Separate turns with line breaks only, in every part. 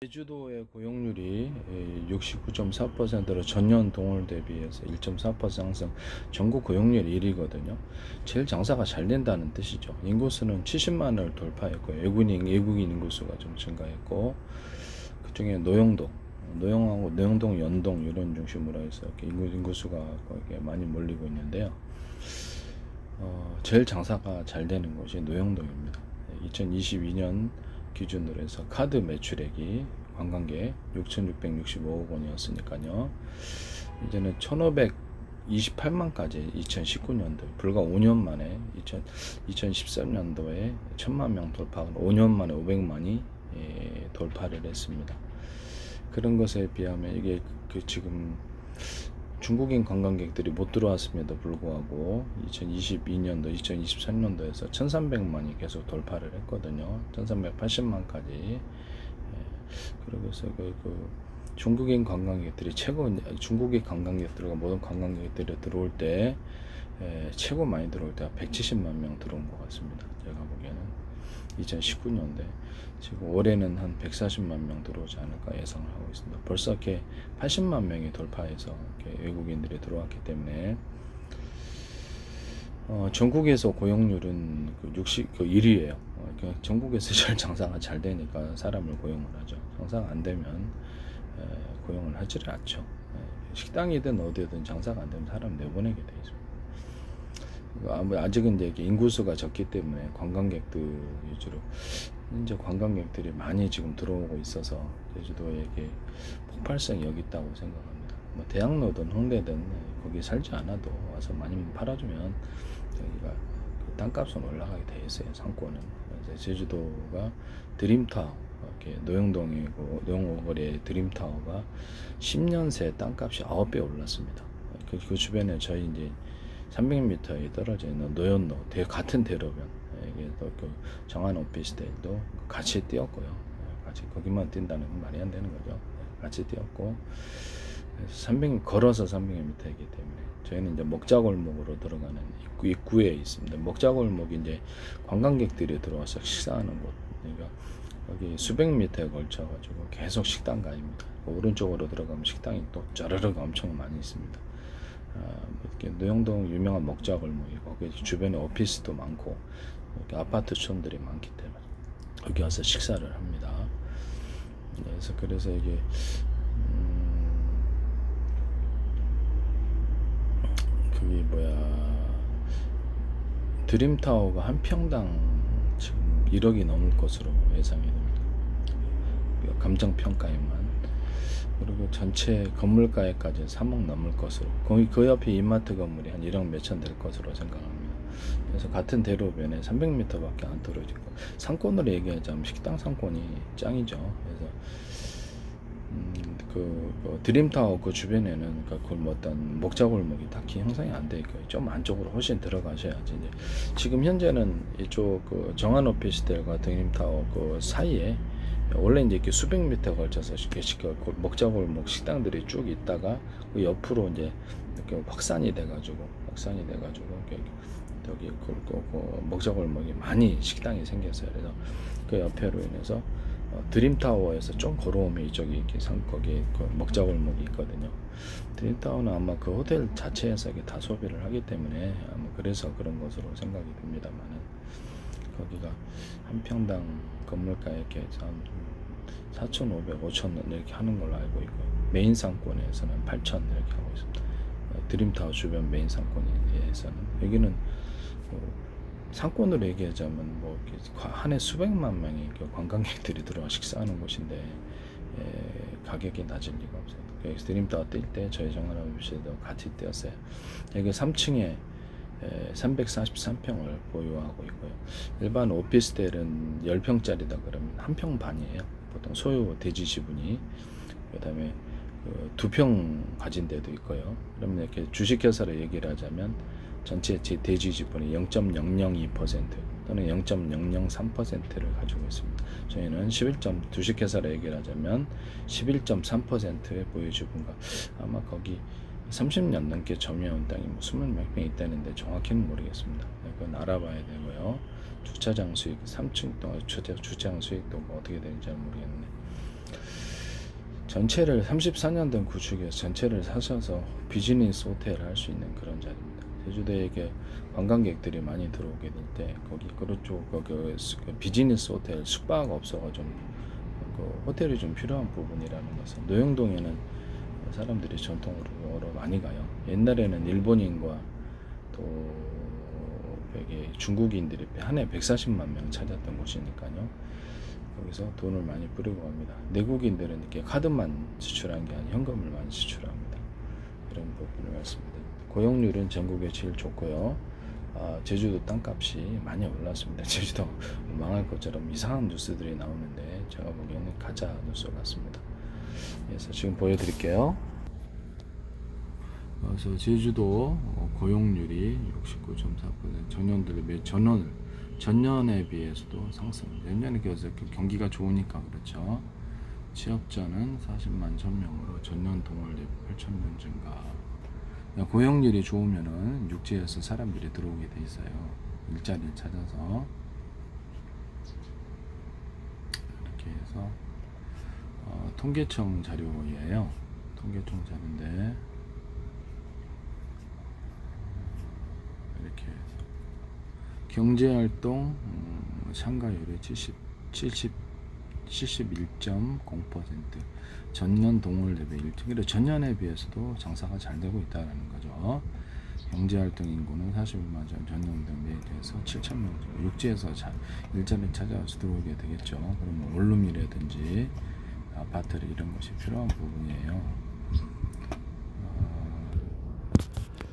제주도의 고용률이 69.4%로 전년 동월 대비해서 1.4% 상승, 전국 고용률 1위거든요. 제일 장사가 잘 된다는 뜻이죠. 인구수는 70만을 돌파했고요. 외국인 인구수가 좀 증가했고, 그중에 노용동, 연동 이런 중심으로 해서 이렇게 인구수가 거기에 많이 몰리고 있는데요. 제일 장사가 잘 되는 곳이 노용동입니다. 2022년 기준으로 해서 카드 매출액이 관광객 6,665억 원이었으니까요. 이제는 1,528만까지 2019년도 불과 5년 만에 2013년도에 1,000만 명 돌파하고 5년 만에 500만이 돌파를 했습니다. 그런 것에 비하면 이게 지금 중국인 관광객들이 못 들어왔음에도 불구하고 2022년도, 2023년도에서 1300만이 계속 돌파를 했거든요. 1380만까지. 그러고서 중국인 관광객들이 중국인 관광객들과 모든 관광객들이 들어올 때 최고 많이 들어올 때가 170만 명 들어온 것 같습니다. 제가 보기에는 2019년도에 지금 올해는 한 140만 명 들어오지 않을까 예상을 하고 있습니다. 벌써 이렇게 80만 명이 돌파해서 이렇게 외국인들이 들어왔기 때문에 전국에서 고용률은 1위예요. 전국에서 제일 장사가 잘 되니까 사람을 고용을 하죠. 장사가 안 되면 고용을 하지를 않죠. 식당이든 어디든 장사가 안 되면 사람 내보내게 돼 있습니다. 아직은 이제 인구수가 적기 때문에 관광객들 위주로 이제 관광객들이 많이 지금 들어오고 있어서 제주도에 이게 폭발성이 여기 있다고 생각합니다. 뭐 대학로든 홍대든 거기 살지 않아도 와서 많이 팔아주면 여기가 땅값은 올라가게 돼 있어요. 상권은. 그래서 제주도가 드림타워, 이렇게 노용동이고 노용오거리의 드림타워가 10년 새 땅값이 9배 올랐습니다. 그 주변에 저희 이제 300m에 떨어져 있는 노현로, 같은 대로변, 이게 또 정한 오피스텔도 같이 뛰었고요. 같이 거기만 뛴다는 건 말이 안 되는 거죠. 같이 뛰었고, 걸어서 300m이기 때문에 저희는 이제 먹자골목으로 들어가는 입구에 있습니다. 먹자골목이 이제 관광객들이 들어와서 식사하는 곳. 그러니까 여기 수백 미터에 걸쳐가지고 계속 식당가입니다. 오른쪽으로 들어가면 식당이 또 쩌르륵 엄청 많이 있습니다. 이렇게 노용동 유명한 먹자골목이고 거기 주변에 오피스도 많고 이렇게 아파트촌들이 많기 때문에 여기 와서 식사를 합니다. 그래서 이게 그게 드림타워가 한 평당 지금 1억이 넘을 것으로 예상이 됩니다. 감정평가에만. 그리고 전체 건물가액까지 3억 넘을 것으로, 그 옆에 이마트 건물이 한 1억 몇천 될 것으로 생각합니다. 그래서 같은 대로변에 300m밖에 안 떨어지고, 상권으로 얘기하자면 식당 상권이 짱이죠. 그래서 드림타워 그 주변에는 어떤 먹자골목이 딱히 형성이 안 돼 있고요. 좀 안쪽으로 훨씬 들어가셔야지. 이제 지금 현재는 이쪽 정한 오피스텔과 드림타워 그 사이에 원래 이제 이렇게 수백 미터 걸쳐서 이렇게 먹자골목 식당들이 쭉 있다가 그 옆으로 이제 이렇게 확산이 돼가지고 여기 먹자골목이 많이 식당이 생겼어요. 그래서 그 옆에로 인해서 드림타워에서 좀 걸어오면 이쪽이 이렇게 거기 먹자골목이 있거든요. 드림타워는 아마 그 호텔 자체에서 이게 다 소비를 하기 때문에 아마 그래서 그런 것으로 생각이 듭니다만은 거기가 한 평당 건물가에 이렇게 한 4,500, 5,000원 이렇게 하는 걸로 알고 있고요. 메인 상권에서는 8,000 이렇게 하고 있습니다. 드림타워 주변 메인 상권에서는 여기는 상권으로 얘기하자면 한 해 수백만 명이 관광객들이 들어와 식사하는 곳인데 가격이 낮을 리가 없어요. 여기서 드림타워 뛸 때 저희 정한오피스도 같이 뛰었어요. 여기 3층에 343평을 보유하고 있고요. 일반 오피스텔은 10평짜리다 그러면 1평 반이에요. 보통 소유 대지 지분이. 그 다음에 2평 가진 데도 있고요. 그러면 이렇게 주식회사로 얘기를 하자면 전체 대지 지분이 0.002% 또는 0.003%를 가지고 있습니다. 저희는 주식회사로 얘기를 하자면 11.3%의 보유 지분과 아마 거기 30년 넘게 점유해온 땅이 20몇 평 있다는데 정확히는 모르겠습니다. 그건 알아봐야 되고요. 주차장 수익 3층 동안 주차장 수익도 어떻게 되는지 잘 모르겠네. 전체를 34년 된 구축에서 전체를 사셔서 비즈니스 호텔을 할 수 있는 그런 자리입니다. 제주도에 이게 관광객들이 많이 들어오게 될 때 거기 그쪽 그 비즈니스 호텔 숙박가 없어가 좀 그 호텔이 좀 필요한 부분이라는 것은 노영동에는 사람들이 전통으로 많이 가요. 옛날에는 일본인과 또 여기 중국인들이 한 해 140만 명 찾았던 곳이니까요. 거기서 돈을 많이 뿌리고 갑니다. 내국인들은 이렇게 카드만 지출한 게 아니라 현금을 많이 지출합니다. 이런 부분을 말씀드립니다. 고용률은 전국에 제일 좋고요. 제주도 땅값이 많이 올랐습니다. 제주도 망할 것처럼 이상한 뉴스들이 나오는데 제가 보기에는 가짜 뉴스 같습니다. 그래서 지금 보여드릴게요. 그래서 제주도 고용률이 69.4%, 전년에 비해서도 상승. 내년에 그래서 경기가 좋으니까 그렇죠. 취업자는 40만 1000명으로 전년 동월 대비 8,000명 증가. 고용률이 좋으면은 육지에서 사람들이 들어오게 돼 있어요. 일자리를 찾아서. 이렇게 해서 통계청 자료예요. 통계청 자료인데 이렇게 해서 경제활동 참가율이 71.0%, 전년 동월 대비 1등. 그래서 전년에 비해서도 장사가 잘 되고 있다는 거죠. 경제활동 인구는 41만 전년 대비에 대해서 7,000명 정도. 육지에서 일자리 찾아와서 들어오게 되겠죠. 그러면 원룸이라든지 아파트를 이런 것이 필요한 부분이에요.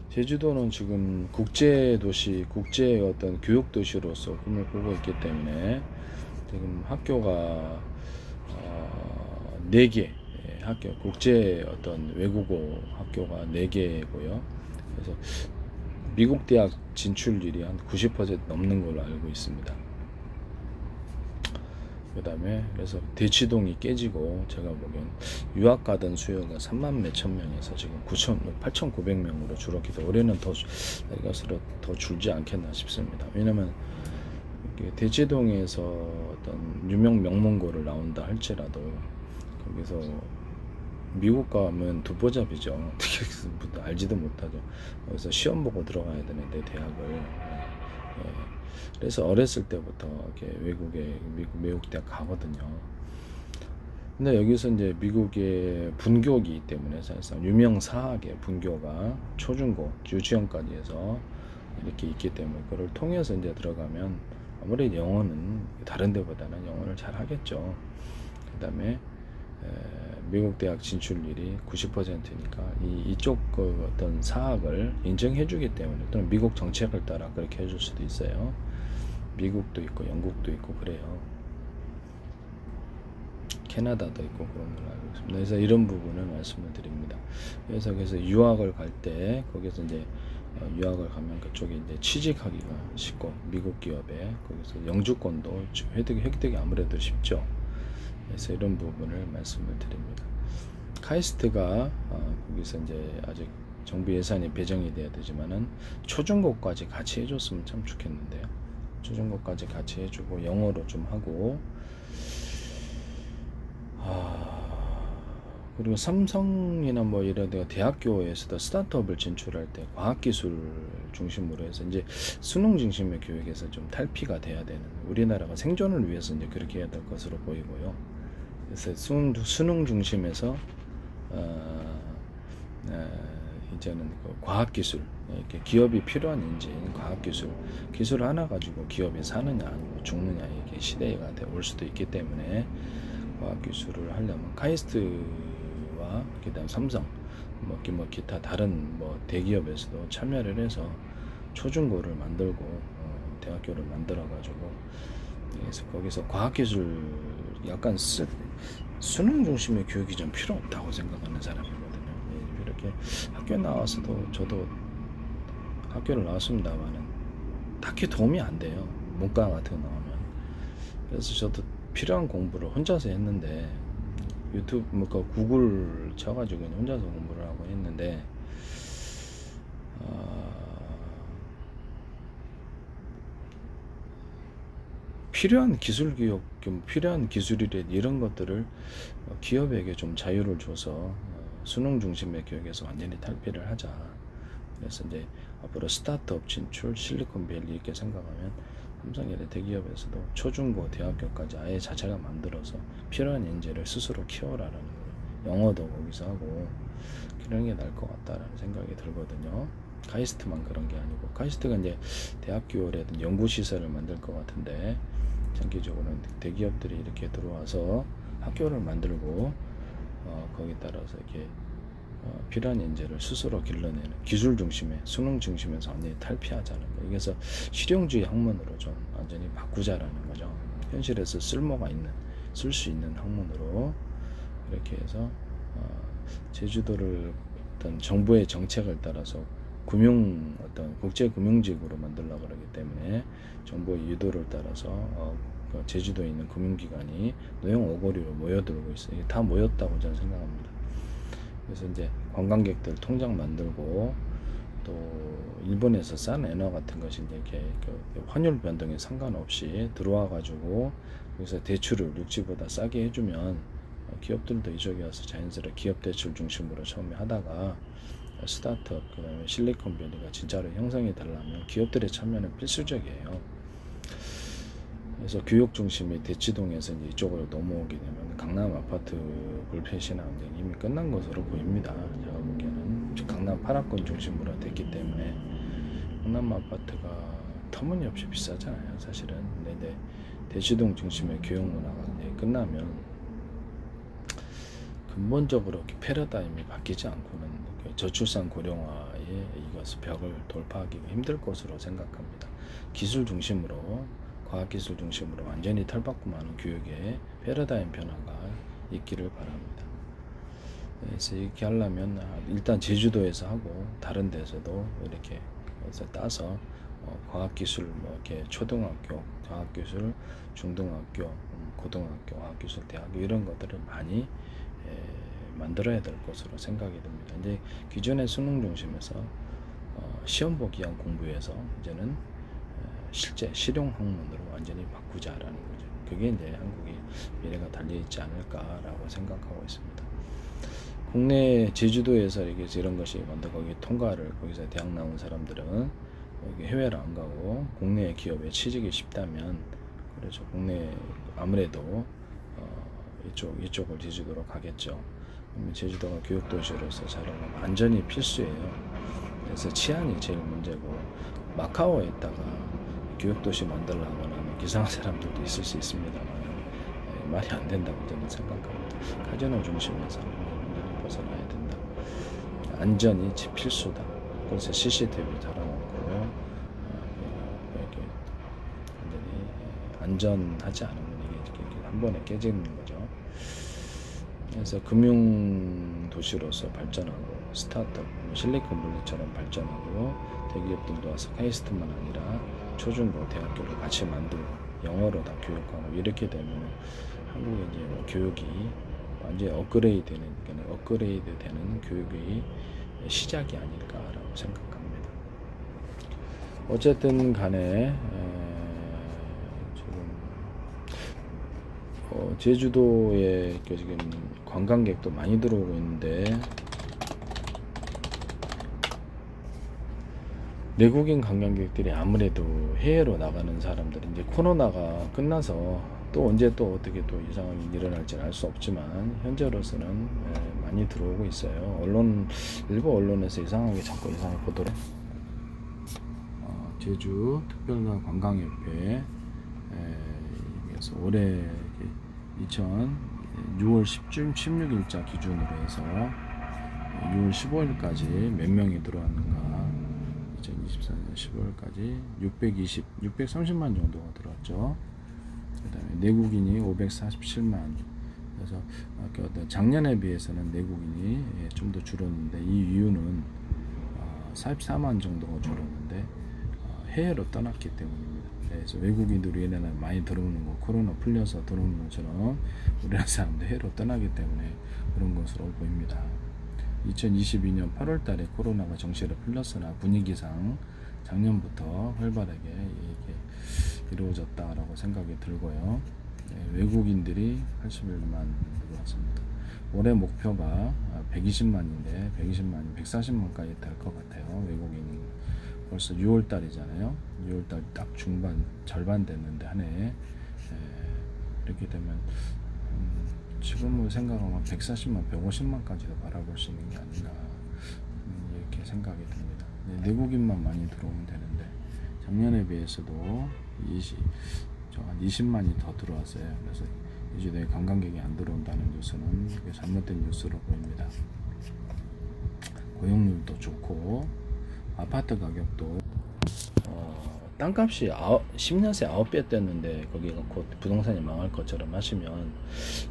제주도는 지금 국제도시, 국제 어떤 교육도시로서 꿈을 꾸고 있기 때문에 지금 학교가 4개, 학교, 국제 어떤 외국어 학교가 4개고요. 그래서 미국 대학 진출률이 한 90% 넘는 걸로 알고 있습니다. 그 다음에 그래서 대치동이 깨지고 제가 보기엔 유학 가던 수요가 3만 몇천 명에서 지금 8,900명으로 줄었기 때문에 올해는 더 줄지 않겠나 싶습니다. 왜냐면 대치동에서 어떤 유명 명문고를 나온다 할지라도 거기서 미국 가면 두보잡이죠. 알지도 못하죠. 그래서 시험 보고 들어가야 되는데 대학을. 그래서 어렸을 때부터 이렇게 미국 대학 가거든요. 근데 여기서 이제 미국의 분교이기 때문에 사실상 유명 사학의 분교가 초중고 유치원까지 해서 이렇게 있기 때문에 그걸 통해서 이제 들어가면 아무래도 영어는 다른 데보다는 영어를 잘 하겠죠. 그 다음에 미국 대학 진출률이 90%니까 이쪽 그 어떤 사학을 인정해 주기 때문에 또는 미국 정책을 따라 그렇게 해줄 수도 있어요. 미국도 있고 영국도 있고 그래요. 캐나다도 있고 그런 걸로 알고 있습니다. 그래서 이런 부분을 말씀을 드립니다. 그래서 유학을 갈 때 거기서 이제 유학을 가면 그쪽에 이제 취직하기가 쉽고 미국 기업에 거기서 영주권도 획득이 아무래도 쉽죠. 그래서 이런 부분을 말씀을 드립니다. 카이스트가 거기서 이제 아직 정부 예산이 배정이 돼야 되지만은 초중고까지 같이 해줬으면 참 좋겠는데요. 초중고까지 같이 해주고 영어로 좀 하고 그리고 삼성이나 뭐 이런 데가 대학교에서도 스타트업을 진출할 때 과학기술 중심으로 해서 이제 수능 중심의 교육에서 좀 탈피가 돼야 되는 우리나라가 생존을 위해서 이제 그렇게 해야 될 것으로 보이고요. 그래서 수능 중심에서 이제는 그 과학기술 이렇게 기업이 필요한 인재인 과학기술 기술 하나 가지고 기업이 사느냐 아니면 죽느냐 이게 시대가 올 수도 있기 때문에 과학기술을 하려면 카이스트와 그다음 삼성 뭐 기타 다른 뭐 대기업에서도 참여를 해서 초중고를 만들고 대학교를 만들어 가지고 그래서 거기서 과학기술 약간 수능 중심의 교육이 좀 필요 없다고 생각하는 사람이거든요. 이렇게 학교 나와서도 저도 학교를 나왔습니다만은 딱히 도움이 안 돼요. 문과 같은 거 나오면. 그래서 저도 필요한 공부를 혼자서 했는데 유튜브 뭐 구글 쳐가지고 혼자서 공부를 하고 했는데 필요한 기술 교육, 필요한 기술이래 이런 것들을 기업에게 좀 자유를 줘서 수능 중심의 교육에서 완전히 탈피를 하자. 그래서 이제 앞으로 스타트업 진출, 실리콘밸리 이렇게 생각하면 삼성이나 대기업에서도 초중고 대학교까지 아예 자체가 만들어서 필요한 인재를 스스로 키워라라는 거예요. 영어도 거기서 하고 그런 게 나을 것 같다라는 생각이 들거든요. 카이스트만 그런 게 아니고, 카이스트가 이제 대학교라든 연구시설을 만들 것 같은데, 장기적으로는 대기업들이 이렇게 들어와서 학교를 만들고 거기에 따라서 이렇게 필요한 인재를 스스로 길러내는 기술 중심의, 수능 중심에서 완전히 탈피하자는 거예요. 그래서 실용주의 학문으로 좀 완전히 바꾸자라는 거죠. 현실에서 쓸모가 있는, 쓸 수 있는 학문으로 이렇게 해서 제주도를 어떤 정부의 정책을 따라서 어떤 국제금융지구로 만들려고 그러기 때문에 정부의 유도를 따라서 제주도에 있는 금융기관이 노영 오거리로 모여들고 있어요. 이게 다 모였다고 저는 생각합니다. 그래서 이제 관광객들 통장 만들고, 또 일본에서 싼 엔화 같은 것이 이제 이렇게 환율 변동에 상관없이 들어와 가지고 여기서 대출을 육지보다 싸게 해주면 기업들도 이쪽에 와서 자연스럽게 기업 대출 중심으로 처음에 하다가 스타트업, 그 다음에 실리콘밸리가 진짜로 형성이 되려면 기업들의 참여는 필수적이에요. 그래서 교육 중심의 대치동에서 이제 이쪽으로 넘어오게 되면 강남 아파트 불패시나 이미 끝난 것으로 보입니다. 제가 보기에는 강남 8학권 중심으로 됐기 때문에 강남 아파트가 터무니없이 비싸잖아요, 사실은. 근데 대치동 중심의 교육 문화가 이제 끝나면 근본적으로 패러다임이 바뀌지 않고는 저출산 고령화의 이것을 벽을 돌파하기가 힘들 것으로 생각합니다. 기술 중심으로, 과학기술 중심으로 완전히 탈바꿈하는 교육의 패러다임 변화가 있기를 바랍니다. 그래서 이렇게 하려면 일단 제주도에서 하고 다른 데서도 이렇게 해서 따서 과학기술, 이렇게 초등학교, 과학기술, 중등학교, 고등학교, 과학기술 대학교 이런 것들을 많이 만들어야 될 것으로 생각이 듭니다. 이제 기존의 수능 중심에서 시험 보기 위한 공부에서 이제는 실제 실용 학문으로 완전히 바꾸자라는 거죠. 그게 이제 한국의 미래가 달려있지 않을까라고 생각하고 있습니다. 국내 제주도에서 이런 것이 먼저 거기 통과를, 거기서 대학 나온 사람들은 여기 해외로 안 가고 국내 기업에 취직이 쉽다면, 그래서 국내 아무래도 이쪽을 제주도로 가겠죠. 제주도가 교육도시로서 자라면 안전이 필수예요. 그래서 치안이 제일 문제고, 마카오에 있다가 교육도시 만들려고 하면 이상한 사람들도 있을 수 있습니다만 말이 안 된다고 저는 생각합니다. 가정을 중심에서 완전히 벗어나야 된다. 안전이 필수다. 그래서 CCTV 달아놓고 이렇게 완전히 안전하지 않으면 이게 한 번에 깨지는 거죠. 그래서 금융도시로서 발전하고, 스타트업, 실리콘밸리처럼 발전하고, 대기업들도 와서 카이스트만 아니라 초중고 대학교를 같이 만들고 영어로 다 교육하고, 이렇게 되면 한국의 이제 교육이 완전히 업그레이드 되는 교육의 시작이 아닐까라고 생각합니다. 어쨌든 간에 제주도에 지금 관광객도 많이 들어오고 있는데, 내국인 관광객들이 아무래도 해외로 나가는 사람들이 이제 코로나가 끝나서 또 언제 또 어떻게 또 이 상황이 일어날지는 알 수 없지만 현재로서는 많이 들어오고 있어요. 일부 언론에서 이상하게 자꾸 이상하게 보도록 제주 특별가 관광협회 그래서 올해 6월 16일자 기준으로 해서 6월 15일까지 몇 명이 들어왔는가, 2024년 15일까지 630만 정도가 들어왔죠. 그 다음에 내국인이 547만. 그래서 작년에 비해서는 내국인이 좀 더 줄었는데, 이 이유는 44만 정도가 줄었는데 해외로 떠났기 때문입니다. 그래서 외국인들이 얘네는 많이 들어오는 거, 코로나 풀려서 들어오는 것처럼 우리나라 사람도 해외로 떠나기 때문에 그런 것으로 보입니다. 2022년 8월 달에 코로나가 정시로 풀렸으나 분위기상 작년부터 활발하게 이게 이루어졌다라고 생각이 들고요. 외국인들이 81만 들어왔습니다. 올해 목표가 120만인데 120만이 140만까지 될 것 같아요. 외국인이 벌써 6월달이잖아요. 6월달 딱 중반 절반 됐는데 한 해 이렇게 되면 지금으로 생각하면 140만, 150만까지도 바라볼 수 있는 게 아닌가 이렇게 생각이 듭니다. 내국인만 많이 들어오면 되는데 작년에 비해서도 한 20만이 더 들어왔어요. 그래서 이제 관광객이 안 들어온다는 뉴스는 잘못된 뉴스로 보입니다. 고용률도 좋고 아파트 가격도 땅값이 10년 새 9배 뛰었는데 거기가 곧 부동산이 망할 것처럼 하시면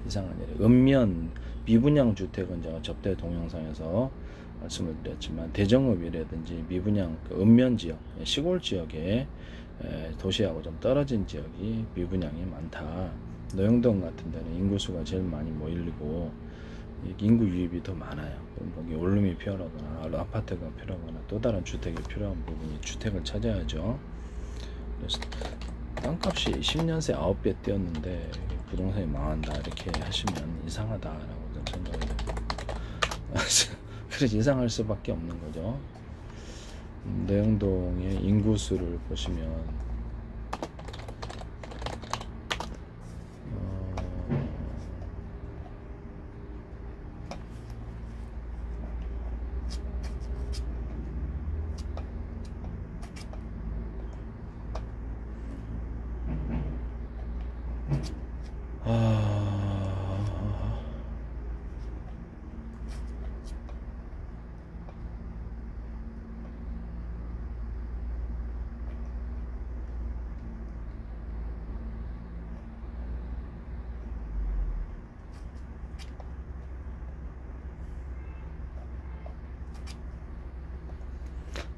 이상한 일이에요. 읍면 미분양 주택은 제가 접대 동영상에서 말씀을 드렸지만 대정읍이라든지 미분양 읍면 지역, 시골 지역에 도시하고 좀 떨어진 지역이 미분양이 많다. 노영동 같은 데는 인구수가 제일 많이 모이고 인구 유입이 더 많아요. 거기 원룸이 필요하거나 아파트가 필요하거나 또 다른 주택이 필요한 부분이 주택을 찾아야죠. 그래서 땅값이 10년 새 9배 뛰었는데 부동산이 망한다 이렇게 하시면 이상하다라고 좀 생각이 됩니다. 그래서 이상할 수밖에 없는 거죠. 노영동의 인구수를 보시면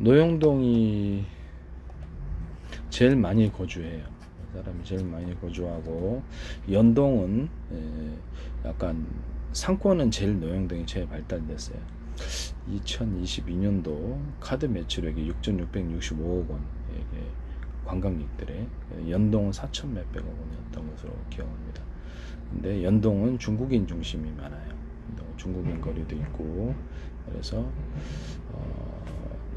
노영동이 제일 많이 거주해요. 사람이 제일 많이 거주하고 연동은 약간 상권은 제일 노영동이 제일 발달됐어요. 2022년도 카드 매출액이 6,665억 원, 이게 관광객들의 연동은 4천 몇백억 원이었던 것으로 기억합니다. 근데 연동은 중국인 중심이 많아요. 중국인 거리도 있고 그래서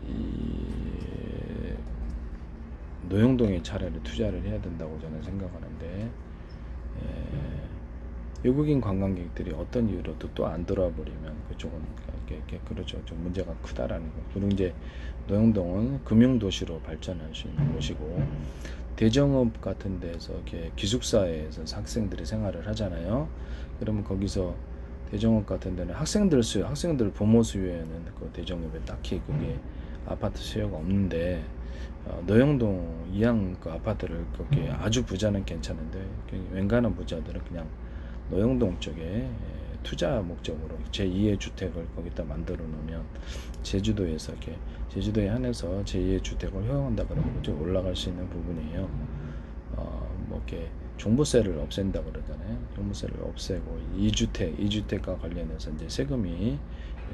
이 노영동에 차라리 투자를 해야 된다고 저는 생각하는데 외국인 관광객들이 어떤 이유로도 또 안 들어와 버리면 그쪽은 그렇죠. 좀 문제가 크다라는 거. 그리고 이제 노영동은 금융도시로 발전할 수 있는 곳이고 대정읍 같은 데서 이렇게 기숙사에서 학생들이 생활을 하잖아요. 그러면 거기서 대정읍 같은 데는 학생들 부모 수요에는 그 대정읍에 딱히 그게 아파트 수요가 없는데 노영동 이양 그 아파트를 그렇게 아주 부자는 괜찮은데 웬간한 부자들은 그냥 노영동 쪽에 투자 목적으로 제2의 주택을 거기다 만들어 놓으면 제주도에서 이렇게 제주도에 한해서 제2의 주택을 허용한다 그러면 좀 올라갈 수 있는 부분이에요. 뭐 이렇게 종부세를 없앤다 그러잖아요. 종부세를 없애고 2주택과 관련해서 이제 세금이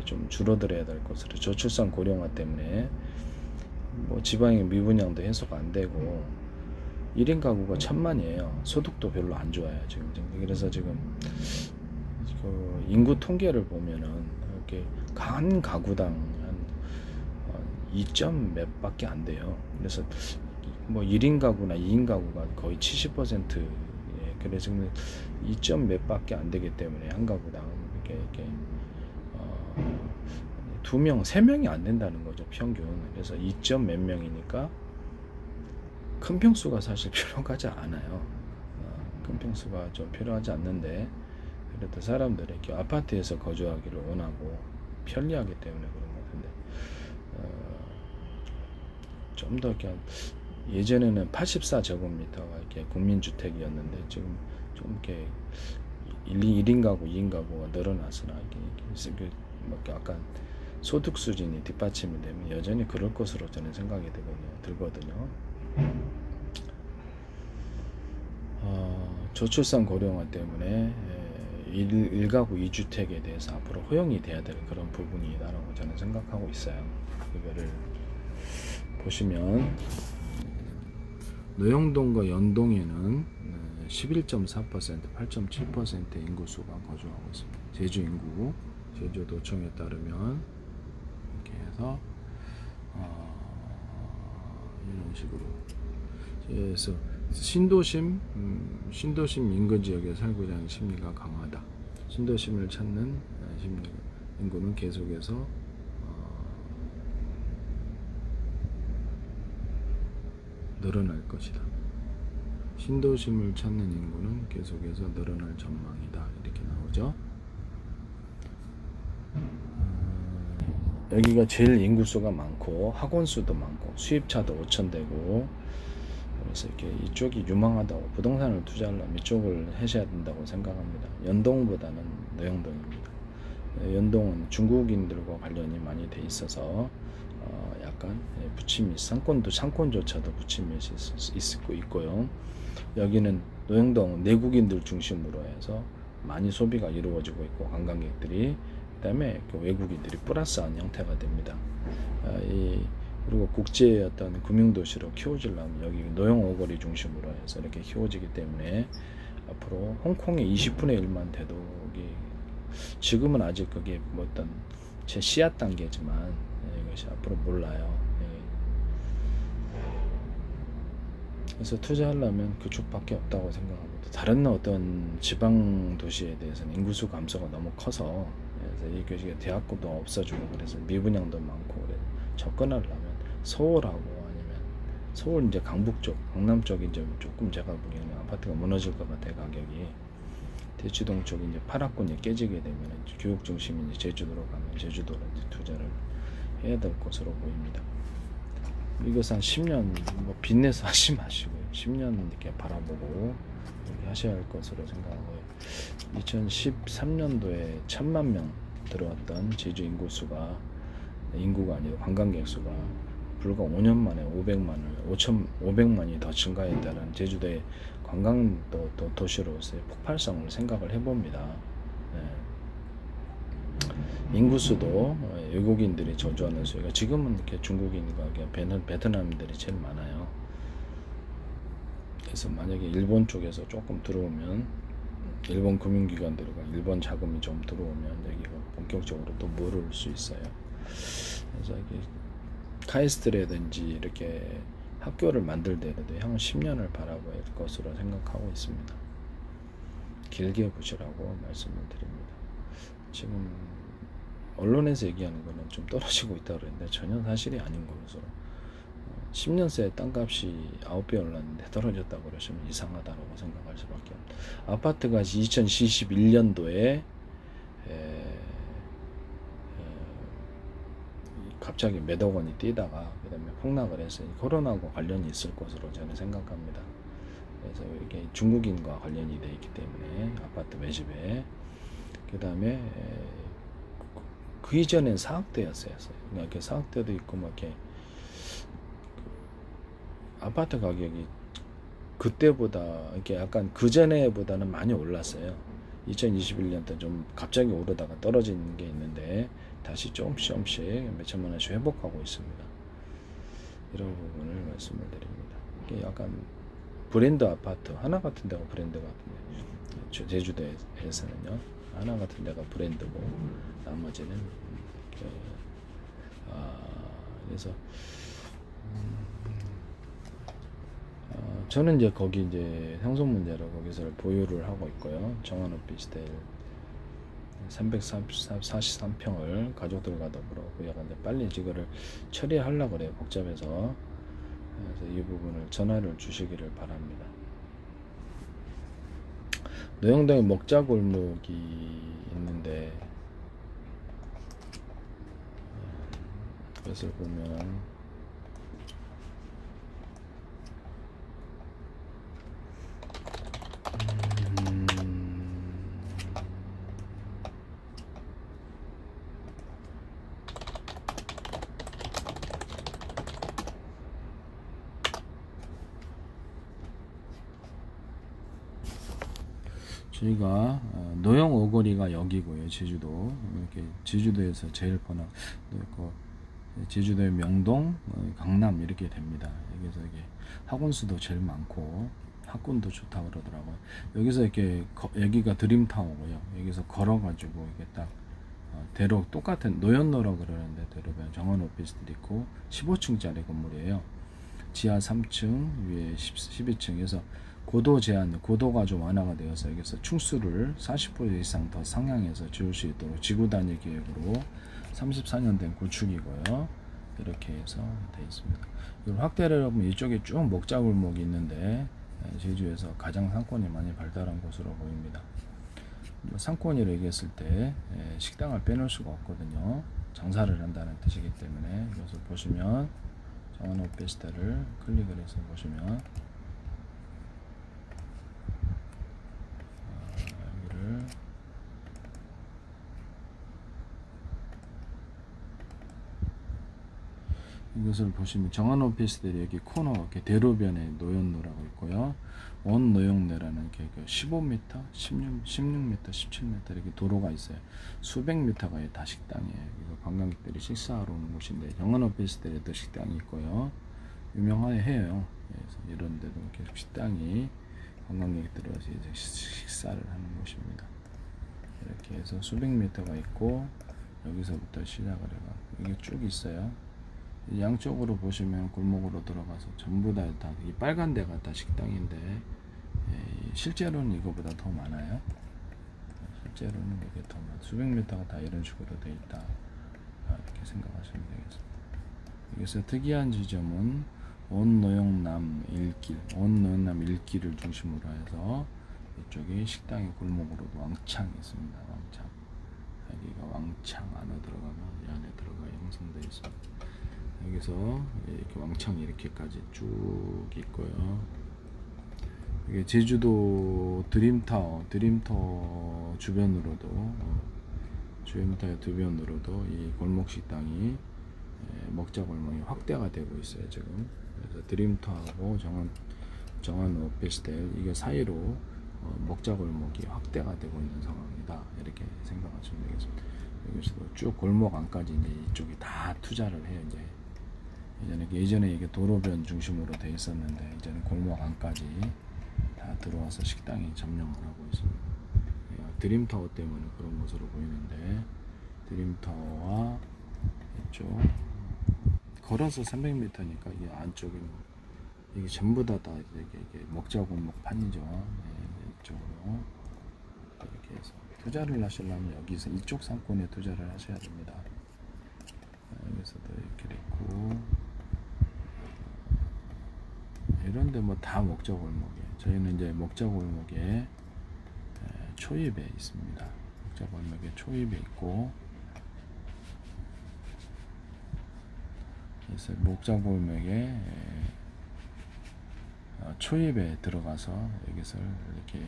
좀 줄어들어야 될 것으로 저출산 고령화 때문에 뭐 지방의 미분양도 해소가 안 되고 1인 가구가 1,000만이에요. 소득도 별로 안 좋아요 지금. 그래서 지금 그 인구 통계를 보면은 이렇게 한 가구당 한 2점 몇밖에 안 돼요. 그래서 뭐 1인 가구나 2인 가구가 거의 70%, 그래서 2점 몇밖에 안 되기 때문에 한 가구당 이렇게 2명, 3명이 안 된다는 거죠 평균. 그래서 2점 몇 명이니까 큰 평수가 사실 필요하지 않아요. 큰 평수가 좀 필요하지 않는데 그래도 사람들이 이렇게 아파트에서 거주하기를 원하고 편리하기 때문에 그런 것 같은데 좀 더 이렇게 예전에는 84제곱미터가 이렇게 국민주택이었는데 지금 좀 이렇게 1인 가구, 2인 가구가 늘어났으나 이게 약간 소득 수준이 뒷받침이 되면 여전히 그럴 것으로 저는 생각이 들거든요. 저출산 고령화 때문에 1가구 2주택에 대해서 앞으로 허용이 돼야 될 그런 부분이다라고 저는 생각하고 있어요. 그거를 보시면 노영동과 연동에는 11.4%, 8.7% 인구수가 거주하고 있습니다. 제주 인구, 제주도청에 따르면 이렇게 해서 이런 식으로. 그래서 신도심 인근 지역에 살고자 하는 심리가 강하다. 신도심을 찾는 인구는 계속해서 늘어날 것이다. 신도심을 찾는 인구는 계속해서 늘어날 전망이다. 이렇게 나오죠. 여기가 제일 인구수가 많고 학원수도 많고 수입차도 5,000대고, 그래서 이렇게 이쪽이 유망하다고, 부동산을 투자하려면 이쪽을 하셔야 된다고 생각합니다. 연동보다는 노영동입니다. 연동은 중국인들과 관련이 많이 돼 있어서 약간 부침이, 상권조차도 부침이 있고요. 여기는 노영동 내국인들 중심으로 해서 많이 소비가 이루어지고 있고, 관광객들이, 그 다음에 외국인들이 플러스한 형태가 됩니다. 그리고 국제 어떤 금융도시로 키워지려면 여기 노영 오거리 중심으로 해서 이렇게 키워지기 때문에 앞으로 홍콩의 20분의 1만 돼도, 지금은 아직 그게 뭐 어떤 제 씨앗 단계지만 이것이 앞으로 몰라요. 그래서 투자하려면 그쪽밖에 없다고 생각합니다. 다른 어떤 지방 도시에 대해서는 인구수 감소가 너무 커서, 그래서 이게 대학교도 없어지고, 그래서 미분양도 많고, 그래서 접근하려면 서울하고 아니면 서울 이제 강북 쪽, 강남 쪽이 이제 조금 제가 보기에는 아파트가 무너질 것 같아요. 가격이. 대치동 쪽이 이제 파락군이 깨지게 되면 교육 중심이 이제 제주도로 가면 제주도로 이제 투자를 해야 될 것으로 보입니다. 이것은 한 10년 뭐 빚내서 하지 마시고요. 10년 이렇게 바라보고 이렇게 하셔야 할 것으로 생각하고요. 2013년도에 1,000만 명 들어왔던 제주 인구가 아니고 관광객 수가 불과 5년 만에 500만이 더 증가했다는 제주도의 관광도 도시로서의 폭발성을 생각을 해봅니다. 인구수도 외국인들이 저주하는 수가 지금은 이렇게 중국인과 베트남인들이 제일 많아요. 그래서 만약에 일본 쪽에서 조금 들어오면, 일본 금융기관들과 일본 자금이 좀 들어오면 여기가 본격적으로 또 모를 수 있어요. 그래서 이게 카이스트라든지 이렇게 학교를 만들더라도 향후 10년을 바라봐야 할 것으로 생각하고 있습니다. 길게 보시라고 말씀을 드립니다. 지금 언론에서 얘기하는 거는 좀 떨어지고 있다고 그랬는데 전혀 사실이 아닌 것으로, 10년 새 땅값이 9배 올랐는데 떨어졌다고 그러시면 이상하다고 생각할 수밖에 없습니다. 아파트가 2021년도에 갑자기 몇억 원이 뛰다가 그 다음에 폭락을 해서 코로나와 관련이 있을 것으로 저는 생각합니다. 그래서 이게 중국인과 관련이 되어 있기 때문에 아파트 매집에, 그 다음에 그 이전엔 사학대였어요. 그러니까 사학대도 있고 막 이렇게 아파트 가격이 그때보다 이렇게 약간 그 전에보다는 많이 올랐어요. 2021년도 좀 갑자기 오르다가 떨어지는 게 있는데 다시 조금씩 몇천만 원씩 회복하고 있습니다. 이런 부분을 말씀을 드립니다. 이게 약간 브랜드 아파트 하나 같은 데가 브랜드 같은데, 제주도에서는요 하나 같은 데가 브랜드고 나머지는 그래서 저는 이제 거기 이제 상속 문제로 거기서 보유를 하고 있고요. 정원 오피스텔 343평을 가족들과 더불어 구역하는데 빨리 이거를 처리하려고 그래요. 복잡해서. 그래서 이 부분을 전화를 주시기를 바랍니다. 노영동에 먹자골목이 있는데 그것을 보면 저희가 노영 오거리가 여기고요. 제주도 이렇게 제주도에서 제일 번화가 있고 제주도의 명동, 강남 이렇게 됩니다. 여기서 이게 학원수도 제일 많고 학군도 좋다고 그러더라고요. 여기서 이렇게 여기가 드림타워고요. 여기서 걸어가지고 이게 딱 대로 똑같은 노현로라고 그러는데 대로변 정원 오피스텔 있고 15층짜리 건물이에요. 지하 3층, 위에 12층에서 고도 제한, 고도가 좀 완화가 되어서 여기서 충수를 40% 이상 더 상향해서 지을 수 있도록 지구 단위 계획으로 34년 된 구축이고요. 이렇게 해서 되어 있습니다. 확대를 해보면 이쪽에 쭉 먹자골목이 있는데 제주에서 가장 상권이 많이 발달한 곳으로 보입니다. 상권이라고 얘기했을 때 식당을 빼놓을 수가 없거든요. 장사를 한다는 뜻이기 때문에. 그래서 보시면 정원 오피스텔을 클릭을 해서 보시면 여기를 이것을 보시면 정원 오피스텔이 여기 코너 이렇게 대로변에 노현로라고 있고요. 원노영내라는 게 15m, 16m, 17m 이렇게 도로가 있어요. 수백 미터가 다 식당이에요. 그래서 관광객들이 식사하러 오는 곳인데 정원 오피스텔에도 식당이 있고요. 유명해요. 그래서 이런 데도 계속 식당이 관광객들이 와서 이제 식사를 하는 곳입니다. 이렇게 해서 수백 미터가 있고 여기서부터 시작을 해가 이게 쭉 있어요. 양쪽으로 보시면 골목으로 들어가서 전부 다 이 빨간 데가 다 식당인데 실제로는 이거보다 더 많아요. 실제로는 이게 더 많아요. 수백 미터가 다 이런 식으로 되어 있다. 이렇게 생각하시면 되겠습니다. 여기서 특이한 지점은 원노영남 1길, 원노영남 1길을 중심으로 해서 이쪽에 식당의 골목으로도 왕창 있습니다. 왕창. 여기가 왕창 안에 들어가면 이 안에 들어가 형성되어 있습니다. 여기서 이렇게 왕창 이렇게까지 쭉 있고요. 이게 제주도 드림타워 주변으로도 이 골목 식당이 먹자 골목이 확대가 되고 있어요 지금. 그래서 드림타워하고 정원 오피스텔 이게 사이로 먹자 골목이 확대가 되고 있는 상황이다. 이렇게 생각하시면 되겠습니다. 여기서도 쭉 골목 안까지 이제 이쪽이 다 투자를 해요. 예전에 이게 도로변 중심으로 돼 있었는데 이제는 골목 안까지 다 들어와서 식당이 점령을 하고 있습니다. 드림타워 때문에 그런 것으로 보이는데 드림타워와 이쪽 걸어서 300m니까 이 안쪽에 이게 전부 다 이게 먹자 골목 판이죠. 이쪽으로 이렇게 해서 투자를 하시려면 여기서 이쪽 상권에 투자를 하셔야 됩니다. 여기서도 이렇게 있고 이런데 뭐 다 먹자 골목에 저희는 이제 먹자 골목에 초입에 있습니다. 먹자 골목에 초입에 있고 그래서 먹자 골목에 초입에 들어가서 여기서 이렇게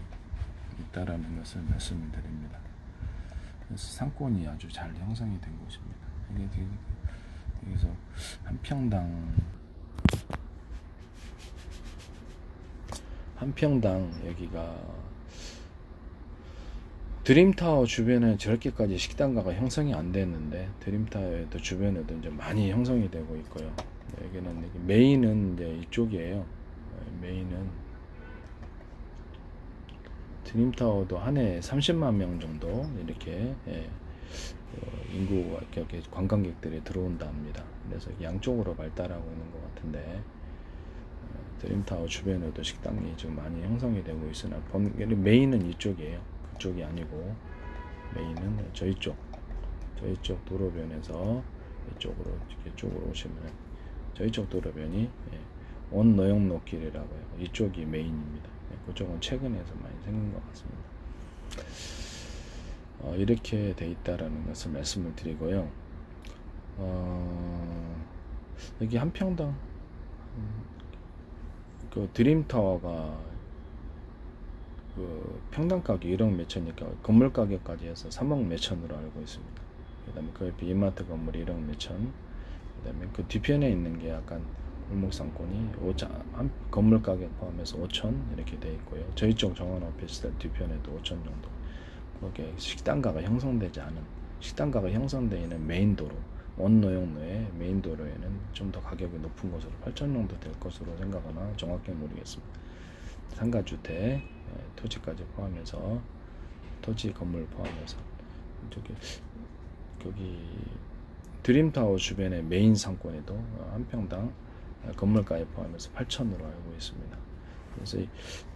있다라는 것을 말씀을 드립니다. 그래서 상권이 아주 잘 형성이 된 곳입니다. 여기서 한 평당 여기가 드림타워 주변에 저렇게까지 식당가가 형성이 안 됐는데 드림타워에도 주변에도 이제 많이 형성이 되고 있고요. 여기는 메인은 이제 이쪽이에요. 메인은 드림타워도 한 해 30만 명 정도 이렇게 인구가 이렇게 관광객들이 들어온다 합니다. 그래서 양쪽으로 발달하고 있는 것 같은데 드림타워 주변에도 식당이 좀 많이 형성이 되고 있으나 메인은 이쪽이에요. 그쪽이 아니고 메인은 저희 쪽 도로변에서 이쪽으로 오시면 저희 쪽 도로변이 원노영로길이라고 해요. 이쪽이 메인입니다. 그쪽은 최근에서 많이 생긴 것 같습니다. 이렇게 돼 있다라는 것을 말씀을 드리고요. 여기 한 평당 그 드림타워가 그 평당 가격 1억 몇천이니까 건물 가격까지 해서 3억 몇천으로 알고 있습니다. 그 다음에 그 옆에 이마트 건물이 1억 몇천, 그 다음에 그 뒤편에 있는 게 약간 골목 상권이 5천, 건물 가격 포함해서 5천 이렇게 돼 있고요. 저희 쪽 정원 오피스텔 뒤편에도 5천 정도. 그렇게 식당가가 형성되지 않은, 식당가가 형성되어 있는 메인 도로, 원노용로의 메인 도로에는 좀 더 가격이 높은 것으로 8천 정도 될 것으로 생각하나 정확히 모르겠습니다. 상가주택, 토지까지 포함해서, 토지 건물 포함해서 여기 드림타워 주변의 메인 상권에도 한 평당 건물가에 포함해서 8천으로 알고 있습니다. 그래서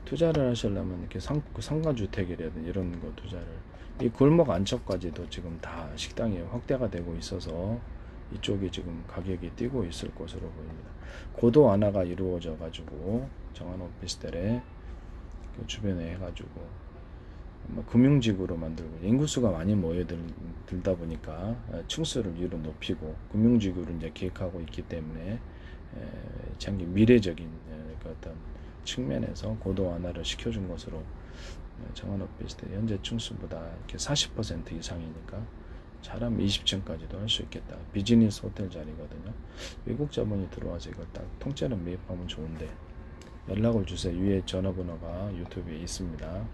투자를 하시려면 이렇게 상가주택이라든지 이런 거 투자를, 이 골목 안쪽까지도 지금 다 식당이 확대가 되고 있어서 이쪽이 지금 가격이 뛰고 있을 것으로 보입니다. 고도 완화가 이루어져 가지고 정한 오피스텔에 그 주변에 해가지고 금융지구로 만들고, 인구수가 많이 모여들다 보니까 층수를 위로 높이고 금융지구를 이제 계획하고 있기 때문에 장기 미래적인 그 어떤 측면에서 고도 완화를 시켜준 것으로 정한 오피스텔 현재 층수보다 이렇게 40% 이상이니까 잘하면 20층까지도 할 수 있겠다. 비즈니스 호텔 자리거든요. 외국 자본이 들어와서 이걸 딱 통째로 매입하면 좋은데 연락을 주세요. 위에 전화번호가 유튜브에 있습니다.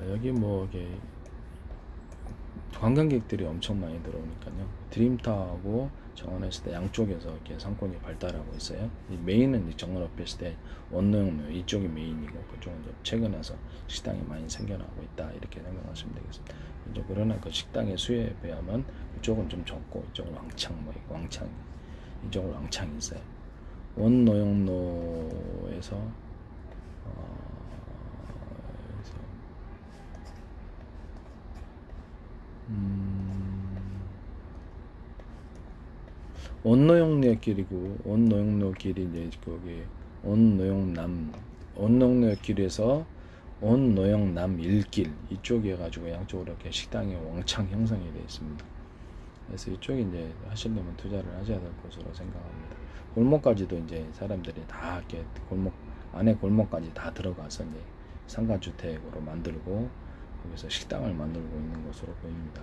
여기 뭐 이게 관광객들이 엄청 많이 들어오니까요. 드림타워하고 정원했을 때 양쪽에서 이렇게 상권이 발달하고 있어요. 이 메인은 정원 오피스텔 원노용로 이쪽이 메인이고, 그쪽은 이제 최근에서 식당이 많이 생겨나고 있다, 이렇게 생각하시면 되겠습니다. 이제 그러나 그 식당의 수요에 비하면 이쪽은 좀 적고, 이쪽은 이쪽은 왕창 있어요. 원노용로에서 원노용로 길이 이제 거기 원노용로 길에서 원노용남 1길 이쪽에 가지고 양쪽으로 이렇게 식당이 왕창 형성이 되어 있습니다. 그래서 이쪽에 이제 하시려면 투자를 하셔야 될 것으로 생각합니다. 골목까지도 이제 사람들이 다 이렇게 안에 골목까지 다 들어가서 이제 상가주택으로 만들고 여기서 식당을 만들고 있는 것으로 보입니다.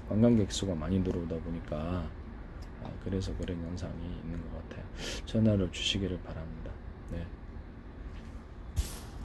관광객 수가 많이 들어오다 보니까 그래서 그런 현상이 있는 것 같아요. 전화를 주시기를 바랍니다. 네.